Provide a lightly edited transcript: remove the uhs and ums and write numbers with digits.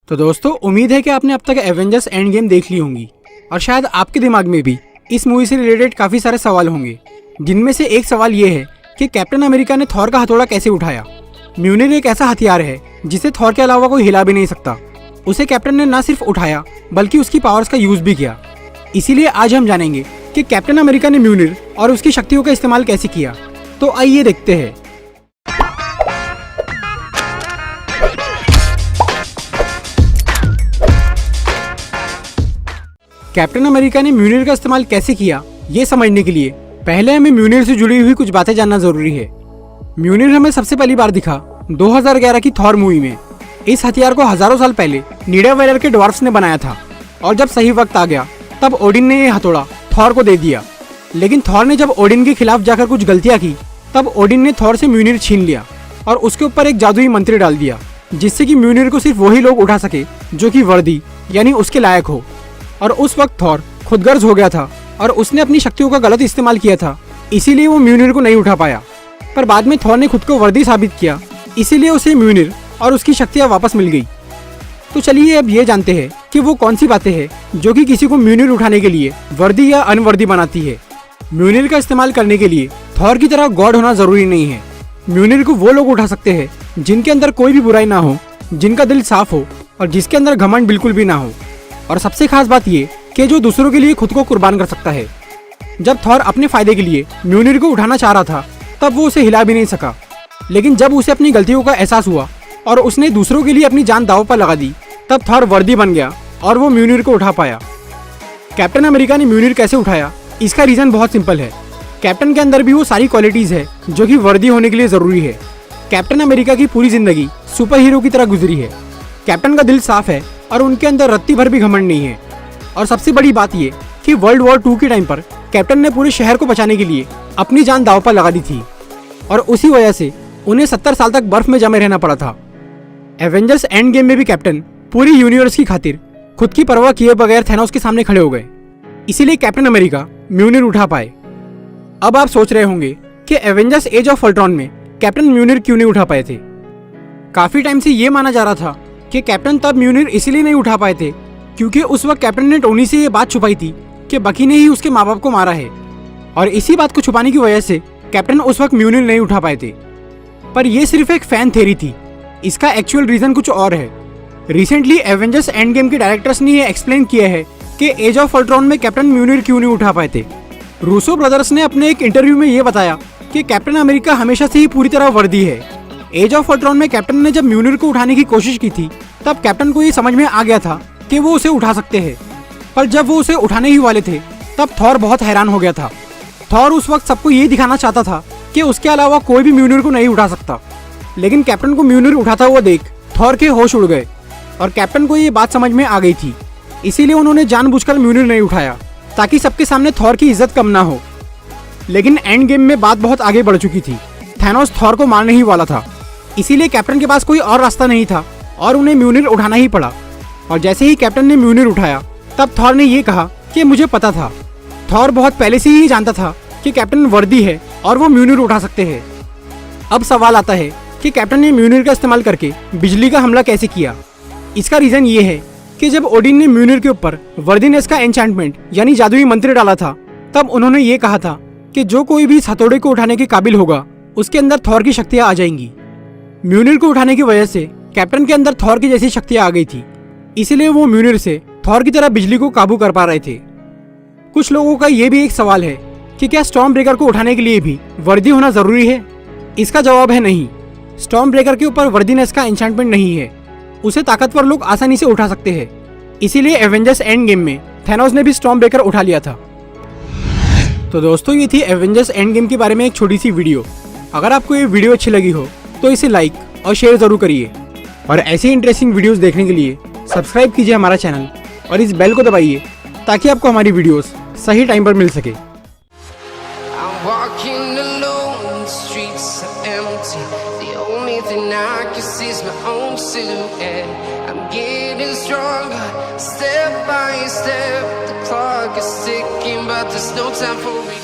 तो दोस्तों उम्मीद है कि आपने अब तक एवेंजर्स एंड गेम देख ली होंगी और शायद आपके दिमाग में भी इस मूवी से रिलेटेड काफी सारे सवाल होंगे, जिनमें से एक सवाल ये है कि कैप्टन अमेरिका ने थॉर का हथौड़ा कैसे उठाया। म्यूनिर एक ऐसा हथियार है जिसे थॉर के अलावा कोई हिला भी नहीं सकता। उसे कैप्टन ने न सिर्फ उठाया बल्कि उसकी पावर्स का यूज भी किया। इसीलिए आज हम जानेंगे कि कैप्टन अमेरिका ने म्यूनिर और उसकी शक्तियों का इस्तेमाल कैसे किया। तो आइए देखते हैं। कैप्टन अमेरिका ने म्यूनिर का इस्तेमाल कैसे किया, ये समझने के लिए पहले हमें म्यूनिर से जुड़ी हुई कुछ बातें जानना जरूरी है। म्यूनिर हमें सबसे पहली बार दिखा 2011 की थॉर मूवी में। इस हथियार को हजारों साल पहले नीडावेलर के ड्वार्फ्स ने बनाया था और जब सही वक्त आ गया तब ओडिन ने यह हथौड़ा थॉर को दे दिया। लेकिन थॉर ने जब ओडिन के खिलाफ जाकर कुछ गलतियां की तब ओडिन ने थॉर से म्यूनिर छीन लिया और उसके ऊपर एक जादुई मंत्र डाल दिया, जिससे कि म्यूनिर को सिर्फ वही लोग उठा सके जो कि वर्दी यानी उसके लायक हो। और उस वक्त थॉर खुदगर्ज हो गया था और उसने अपनी शक्तियों का गलत इस्तेमाल किया था, इसीलिए वो म्यूनिर को नहीं उठा पाया। पर बाद में थॉर ने खुद को वर्दी साबित किया, इसीलिए उसे म्यूनिर और उसकी शक्तियां वापस मिल गई। तो चलिए अब ये जानते हैं कि वो कौन सी बातें हैं जो कि किसी को म्यूनिर उठाने के लिए वर्दी या अनवर्दी बनाती है। म्यूनिर का इस्तेमाल करने के लिए थॉर की तरह गॉड होना जरूरी नहीं है। म्यूनिर को वो लोग उठा सकते हैं जिनके अंदर कोई भी बुराई ना हो, जिनका दिल साफ हो और जिसके अंदर घमंड बिल्कुल भी ना हो। और सबसे खास बात ये कि जो दूसरों के लिए खुद को कुर्बान कर सकता है। जब थॉर अपने फायदे के लिए म्यूनिर को उठाना चाह रहा था तब वो उसे हिला भी नहीं सका, लेकिन जब उसे अपनी गलतियों का एहसास हुआ और उसने दूसरों के लिए अपनी जान दांव पर लगा दी तब थॉर वर्दी बन गया और वो म्यूनिर को उठा पाया। कैप्टन अमेरिका ने म्यूनिर कैसे उठाया, इसका रीजन बहुत सिंपल है। कैप्टन के अंदर भी वो सारी क्वालिटीज है जो कि वर्दी होने के लिए जरूरी है। कैप्टन अमेरिका की पूरी जिंदगी सुपर हीरो की तरह गुजरी है। कैप्टन का दिल साफ है और उनके अंदर रत्ती भर भी घमंड नहीं है। और सबसे बड़ी बात यह कि वर्ल्ड वॉर 2 के टाइम पर कैप्टन ने पूरे शहर को बचाने के लिए अपनी जान दांव पर लगा दी थी और उसी वजह से उन्हें 70 साल तक बर्फ में जमे रहना पड़ा था। एवेंजर्स एंड गेम में भी कैप्टन पूरी यूनिवर्स की खातिर खुद की परवाह किए बगैर थैनोस के सामने खड़े हो गए, इसीलिए कैप्टन अमेरिका म्यूनिर उठा पाए। अब आप सोच रहे होंगे कि एवेंजर्स एज ऑफ अल्ट्रॉन में कैप्टन म्यूनिर क्यों नहीं उठा पाए थे। काफी टाइम से ये माना जा रहा था कि कैप्टन तब म्यूनिर इसीलिए नहीं उठा पाए थे क्योंकि उस वक्त कैप्टन ने टोनी से ये बात छुपाई थी कि बकी ने ही उसके माँ बाप को मारा है, और इसी बात को छुपाने की वजह से कैप्टन उस वक्त म्यूनिर नहीं उठा पाए थे। पर यह सिर्फ एक फैन थ्योरी थी, इसका एक्चुअल रीजन कुछ और है। रिसेंटली एवेंजर्स एंड गेम के डायरेक्टर्स ने यह एक्सप्लेन किया है कि एज ऑफ अल्ट्रॉन में कैप्टन म्यूनिर क्यों नहीं उठा पाए थे। रूसो ब्रदर्स ने अपने एक इंटरव्यू में यह बताया कि कैप्टन अमेरिका हमेशा से ही पूरी तरह वर्दी है। एज ऑफ अल्ट्रॉन में कैप्टन ने जब म्यूनिर को उठाने की कोशिश की थी तब कैप्टन को ये समझ में आ गया था कि वो उसे उठा सकते हैं, पर जब वो उसे उठाने ही वाले थे तब थॉर बहुत हैरान हो गया था। थॉर उस वक्त सबको ये दिखाना चाहता था कि उसके अलावा कोई भी म्यूनिर को नहीं उठा सकता, लेकिन कैप्टन को म्यूनिर उठाता हुआ देख थॉर के होश उड़ गए और कैप्टन को ये बात समझ में आ गई थी, इसीलिए उन्होंने जानबूझकर म्यूनिर नहीं उठाया ताकि सबके सामने थॉर की इज्जत कम ना हो। लेकिन एंड गेम में बात बहुत आगे बढ़ चुकी थी। थैनोस थॉर को मारने ही वाला था, इसीलिए कैप्टन के पास कोई और रास्ता नहीं था और उन्हें म्यूनिर उठाना ही पड़ा। और जैसे ही कैप्टन ने म्यूनिर उठाया तब थॉर ने ये कहा कि मुझे पता था। थॉर बहुत पहले से ही जानता था कि कैप्टन वर्दी है और वो म्यूनिर उठा सकते हैं। अब सवाल आता है कि कैप्टन ने म्यूनिर का इस्तेमाल करके बिजली का हमला कैसे किया। इसका रीजन ये है कि जब ओडिन ने म्यूनिर के ऊपर वर्दीनेस का एन्चेंटमेंट यानी जादुई मंत्र डाला था तब उन्होंने ये कहा था कि जो कोई भी इस हथौड़े को उठाने के काबिल होगा उसके अंदर थॉर की शक्तियां आ जाएंगी। म्यूनिर को उठाने की वजह से कैप्टन के अंदर थॉर की जैसी शक्तियां आ गई थी, इसीलिए वो म्यूनिर से थॉर की तरह बिजली को काबू कर पा रहे थे। कुछ लोगों का ये भी एक सवाल है कि क्या स्टॉर्म ब्रेकर को उठाने के लिए भी वर्दी होना जरूरी है। इसका जवाब है नहीं। स्टॉर्म ब्रेकर के ऊपर वर्दीनेस का एन्चेंटमेंट नहीं है, उसे ताकतवर लोग आसानी से उठा सकते हैं। इसीलिए एवेंजर्स एंड गेम में थैनोस ने भी स्टॉर्म ब्रेकर उठा लिया था। तो दोस्तों ये थी एवेंजर्स एंड गेम के बारे में एक छोटी सी वीडियो। अगर आपको ये वीडियो अच्छी लगी हो तो इसे लाइक और शेयर जरूर करिए, और ऐसी इंटरेस्टिंग वीडियोस देखने के लिए सब्सक्राइब कीजिए हमारा चैनल और इस बेल को दबाइए ताकि आपको हमारी वीडियोस सही टाइम पर मिल सके। Step by step, the clock is ticking, but there's no time for me.